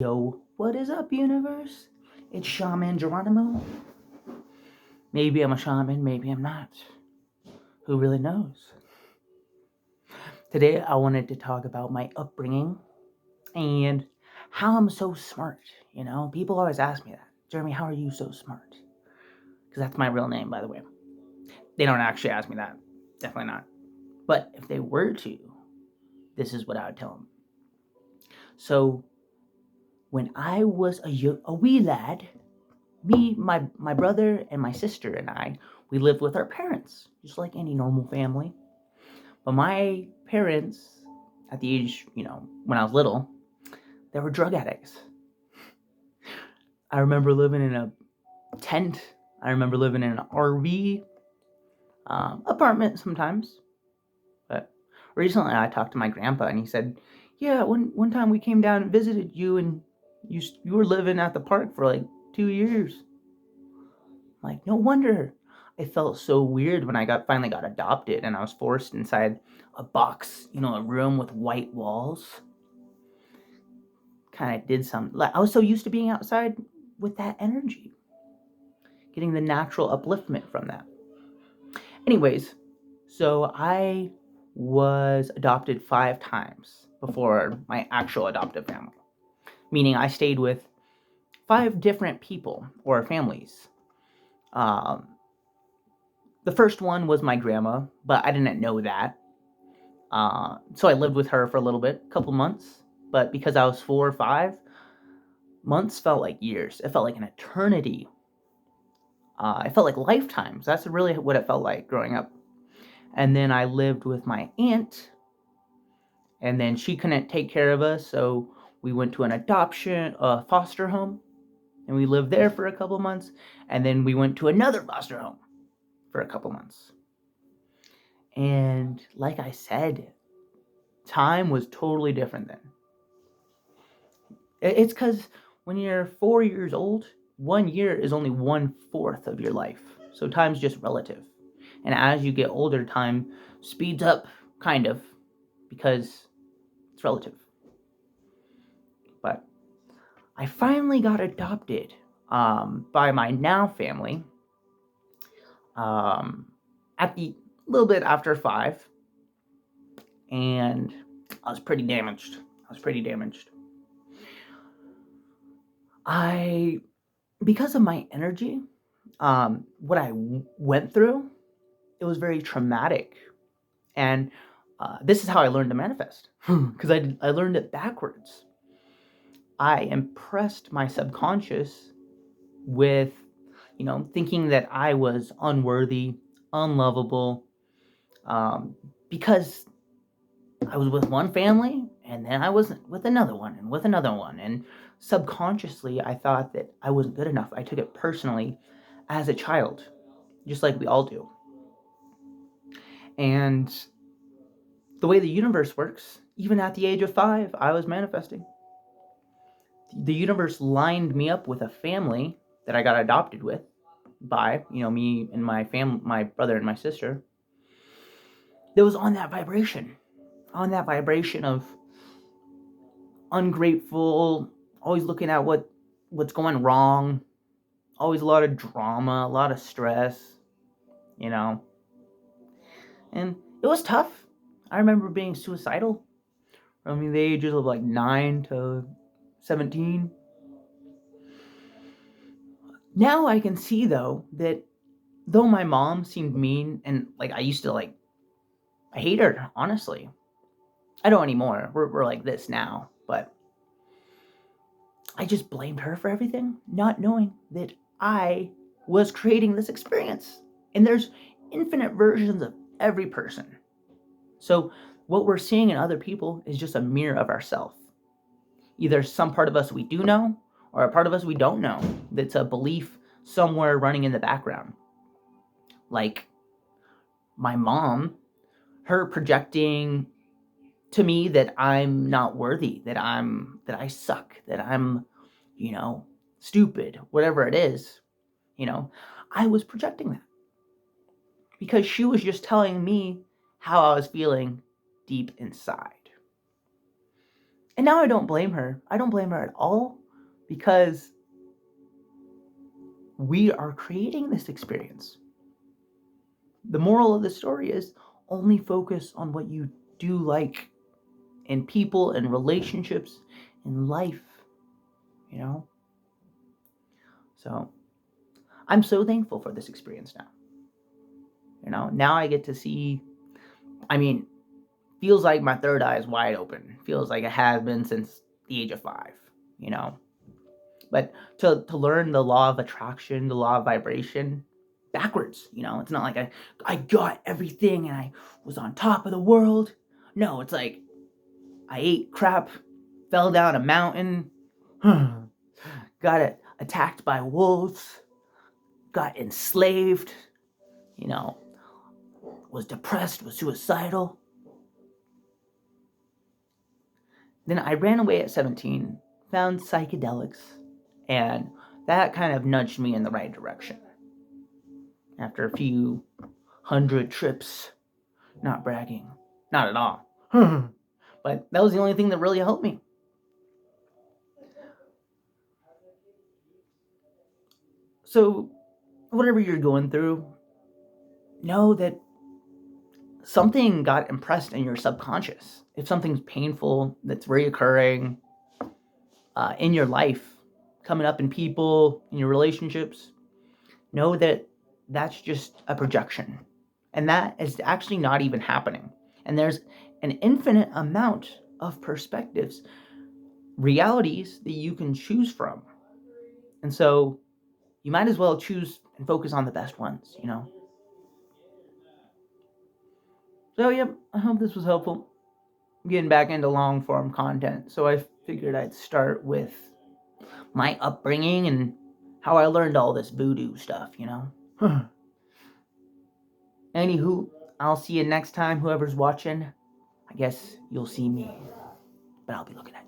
Yo, what is up, universe? It's Shaman Geronimo. Maybe I'm a shaman, maybe I'm not. Who really knows? Today, I wanted to talk about my upbringing and how I'm so smart. People always ask me that. Jeremy, how are you so smart? Because that's my real name, by the way. They don't actually ask me that. Definitely not. But if they were to, this is what I would tell them. So, when I was a wee lad, my brother, and my sister and we lived with our parents, just like any normal family. But my parents, at the age, when I was little, they were drug addicts. I remember living in a tent. I remember living in an RV apartment sometimes. But recently I talked to my grandpa and he said, yeah, one time we came down and visited you and you were living at the park for like 2 years. Like, no wonder I felt so weird when I finally got adopted and I was forced inside a box, a room with white walls. Kind of did some, like, I was so used to being outside with that energy, getting the natural upliftment from that. Anyways, so I was adopted 5 times before my actual adoptive family, meaning I stayed with 5 different people or families. Um, the first one was my grandma, but I didn't know that. So I lived with her for a little bit, a couple months. But because I was 4 or 5, months felt like years. It felt like an eternity. It felt like lifetimes. That's really what it felt like growing up. And then I lived with my aunt, and then she couldn't take care of us, so we went to an adoption, foster home, and we lived there for a couple months. And then we went to another foster home for a couple months. And like I said, time was totally different then. It's because when you're 4 years old, 1 year is only 1/4 of your life. So time's just relative. And as you get older, time speeds up, kind of, because it's relative. But I finally got adopted by my now family at the little bit after 5. And I was pretty damaged. Because of my energy, what I went through, it was very traumatic. And this is how I learned to manifest, because I learned it backwards. I impressed my subconscious with, thinking that I was unworthy, unlovable, because I was with one family and then I was with another one and with another one. And subconsciously, I thought that I wasn't good enough. I took it personally as a child, just like we all do. And the way the universe works, even at the age of 5, I was manifesting. The universe lined me up with a family that I got adopted with by, me and my family, my brother and my sister, that was on that vibration of ungrateful, always looking at what's going wrong, always a lot of drama, a lot of stress, and it was tough. I remember being suicidal from the ages of like 9 to 17. Now I can see, though, that though my mom seemed mean and like I used to I hate her, honestly. I don't anymore. We're like this now, but I just blamed her for everything, not knowing that I was creating this experience. And there's infinite versions of every person. So what we're seeing in other people is just a mirror of ourselves. Either some part of us we do know, or a part of us we don't know. That's a belief somewhere running in the background. Like my mom, her projecting to me that I'm not worthy, that I suck, that I'm, stupid, whatever it is, I was projecting that because she was just telling me how I was feeling deep inside. And now I don't blame her. I don't blame her at all, because we are creating this experience. The moral of the story is only focus on what you do like in people and relationships in life, you know? So I'm so thankful for this experience now. Now I get to see, I mean, feels like my third eye is wide open. Feels like it has been since the age of 5, you know? But to learn the law of attraction, the law of vibration backwards, it's not like I got everything and I was on top of the world. No, it's like I ate crap, fell down a mountain, got attacked by wolves, got enslaved, was depressed, was suicidal. Then I ran away at 17, found psychedelics, and that kind of nudged me in the right direction. After a few 100 trips, not bragging, not at all. But that was the only thing that really helped me. So, whatever you're going through, know that something got impressed in your subconscious. If something's painful that's reoccurring in your life, coming up in people, in your relationships, know that that's just a projection. And that is actually not even happening. And there's an infinite amount of perspectives, realities that you can choose from. And so you might as well choose and focus on the best ones, So, yeah, I hope this was helpful. I'm getting back into long form content, so I figured I'd start with my upbringing and how I learned all this voodoo stuff, Anywho, I'll see you next time, whoever's watching. I guess you'll see me, but I'll be looking at you.